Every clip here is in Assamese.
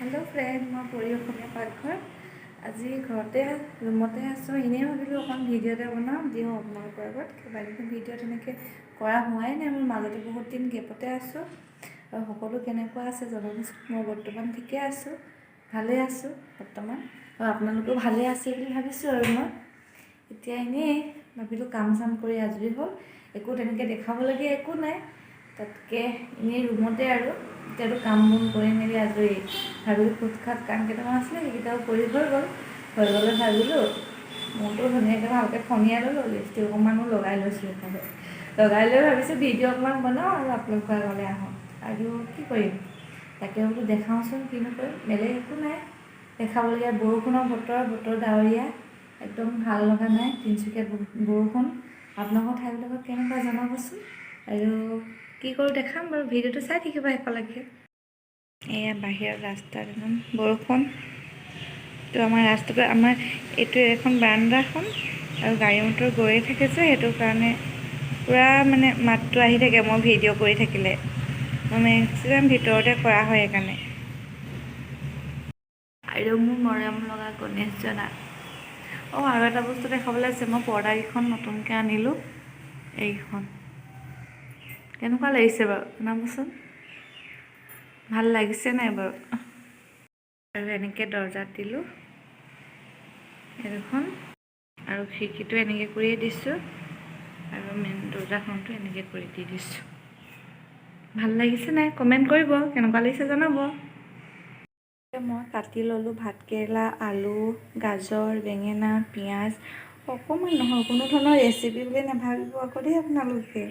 हेलो फ्रेंड, मैं परी अসমীয়া पाकघर आज घरते रूमते आसो इने भाविलो अकन भिडिओ এটা बनाओ दिओ आपनलोকৰ আগত কেবাদিন भिडिओ তেনেকৈ কৰা হোৱাই নাই মোৰ মাজতে बहुत दिन গেপতে আছো আৰু সকলো কেনেকুৱা আছে জনাবচোন মই বৰ্তমান ঠিকে আছো ভালে আছো বৰ্তমান আৰু আপোনালোকো ভালে আছে বুলি ভাবিছো আৰু মই এতিয়া ইনে ভাবিলো কাম চাম কৰি আজৰি হ'ল একো তেনেকৈ দেখাবলগীয়া একো নাই তাতকে ইনে ৰুমতে আৰু তেটো কাম বন কৰি মেলি আজৰি ভাবিলো খুটখাট কাম কেইটামান আছিলে সেইকেইটাও কৰি হৈ গ'লে ভাবিলো মনটো ধুনীয়াকৈ ভালকৈ ফনিয়াই ল'লোঁ লিপষ্টিক অকণমানো লগাই লৈছোঁ লগাই লৈ ভাবিছোঁ ভিডিঅ' অকণমান বনাওঁ আৰু আপোনালোকৰ আগলৈ আহোঁ আৰু কি কৰিম তাকে বোলো দেখাওঁচোন কিনো কৰিম বেলেগ একো নাই দেখাবলগীয়া বৰষুণৰ বতৰ ডাৱৰীয়া একদম ভাল লগা নাই তিনিচুকীয়াত বৰষুণ আপোনালোকৰ ঠাইবিলাকত কেনেকুৱা জনাবচোন আৰু কি কৰোঁ দেখাম বাৰু ভিডিঅ'টো চাই থাকিবা শেষলৈকে এয়া বাহিৰৰ ৰাস্তাত একদম বৰষুণ তো আমাৰ ৰাস্তাটো আমাৰ এইটো এখন বাৰান্দাখন আৰু গাড়ী মটৰ গৈয়ে থাকে যে সেইটো কাৰণে পুৰা মানে মাতটো আহি থাকে মই ভিডিঅ' কৰি থাকিলে মই মেক্সিমাম ভিতৰতে কৰা হয় সেইকাৰণে আৰু মোৰ মৰম লগা গণেশজনা আৰু এটা বস্তু দেখাবলৈ আছে মই পৰ্দাকেইখন নতুনকৈ আনিলোঁ এইখন কেনেকুৱা লাগিছে বাৰু জনাবচোন ভাল লাগিছে নাই বাৰু আৰু এনেকৈ দৰ্জাত দিলোঁ এইখন আৰু খিৰিকীটো এনেকৈ কৰিয়ে দিছোঁ আৰু মেইন দৰ্জাখনটো এনেকৈ কৰি দি দিছোঁ ভাল লাগিছে নাই কমেণ্ট কৰিব কেনেকুৱা লাগিছে জনাব মই কাটি ল'লোঁ ভাতকেৰেলা আলু গাজৰ বেঙেনা পিঁয়াজ অকণমান নহয় কোনো ধৰণৰ ৰেচিপি বুলি নাভাবিব আকৌ দেই আপোনালোকে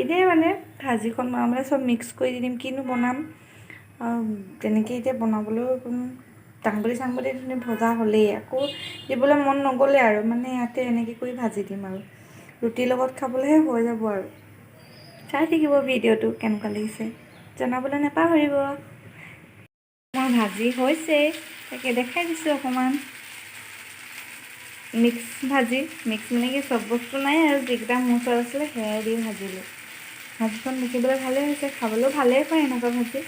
এনেই মানে ভাজিখন বনাবলৈ চব মিক্স কৰি দি দিম কিনো বনাম তেনেকৈ এতিয়া বনাবলৈও কোনো দাংবডি চাংবডি ভজা হ'লেই আকৌ দিবলৈ মন নগ'লে আৰু মানে ইয়াতে এনেকৈ কৰি ভাজি দিম আৰু ৰুটিৰ লগত খাবলৈহে হৈ যাব আৰু চাই থাকিব ভিডিঅ'টো কেনেকুৱা লাগিছে জনাবলৈ নাপাহৰিব মই ভাজি হৈছে তাকে দেখাই দিছোঁ অকণমান মিক্স ভাজি মিক্স মানে কি চব বস্তু নাই আৰু যিকেইটা মোৰ ওচৰত আছিলে সেয়াই দি ভাজিলোঁ ভাজিখন দেখিবলৈ ভালেই হৈছে খাবলৈও ভালেই পায় এনেকুৱা ভাজি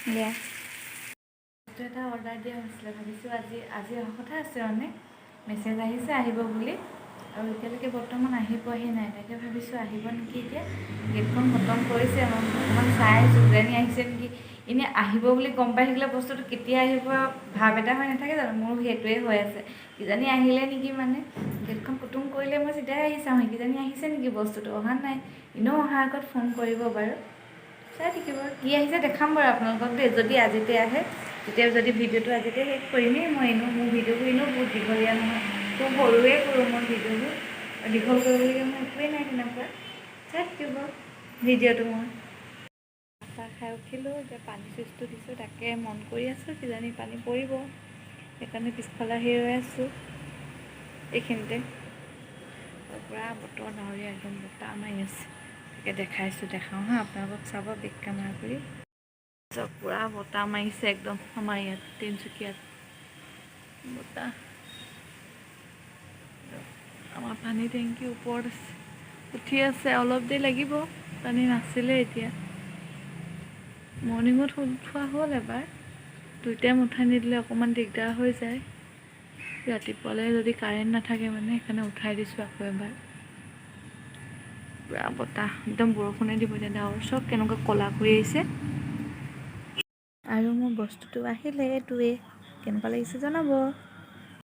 দিয়া বস্তু এটা অৰ্ডাৰ দিয়া হৈছিলে ভাবিছোঁ আজি অহা কথা আছে মানে মেছেজ আহিছে আহিব বুলি আৰু এতিয়ালৈকে বৰ্তমান আহি পোৱাহি নাই তাকে ভাবিছোঁ আহিব নেকি এতিয়া গেটখন খতম কৰিছে অকণমান চাই জুবিৰানী আহিছে নেকি এনেই আহিব বুলি গম পাই থাকিলে বস্তুটো কেতিয়া আহিব ভাৱ এটা হৈ নাথাকে জানো মোৰ সেইটোৱে হৈ আছে কিজানি আহিলে নেকি মানে গেটখন কুটুম কৰিলে মই চিধাই আহি চাওঁ কিজানি আহিছে নেকি বস্তুটো অহা নাই এনেও অহাৰ আগত ফোন কৰিব বাৰু চাই থাকিব কি আহিছে দেখাম বাৰু আপোনালোকক দেই যদি আজিতে আহে তেতিয়া যদি ভিডিঅ'টো আজিতে শেষ কৰিমেই মই এনেও মোৰ ভিডিঅ'বোৰ এনেও বহুত দীঘলীয়া নহয় খুব সৰুৱে কৰোঁ মই ভিডিঅ'বোৰ দীঘল কৰিবলগীয়া মোৰ একোৱেই নাই তেনেকুৱা চাই থাকিব ভিডিঅ'টো মই চাহ খাই উঠিলোঁ এতিয়া পানী চুইচটো দিছোঁ তাকে মন কৰি আছোঁ কিজানি পানী পৰিব সেইকাৰণে পিছফালে আহি ৰৈ আছোঁ এইখিনিতে পূৰা বতৰ ডাৱৰীয়া একদম বতাহ মাৰি আছে তাকে দেখাওঁ হা আপোনালোকক চাব বেক কেমেৰা কৰি চব পূৰা বতাহ মাৰিছে একদম আমাৰ ইয়াত তিনিচুকীয়াত বতাহ আমাৰ পানী টেংকি ওপৰত আছে উঠি আছে অলপ দেৰি লাগিব পানী নাছিলে এতিয়া মৰ্ণিঙত উঠোৱা হ'ল এবাৰ 2 টাইম উঠাই নিদিলে অকণমান দিগদাৰ হৈ যায় ৰাতিপুৱালৈ যদি কাৰেণ্ট নাথাকে মানে সেইকাৰণে উঠাই দিছোঁ আকৌ এবাৰ পূৰা বতাহ একদম বৰষুণে দিব এতিয়া ডাৱৰ চব কেনেকুৱা ক'লা কৰি আহিছে আৰু মোৰ বস্তুটো আহিলে এইটোৱে কেনেকুৱা লাগিছে জনাব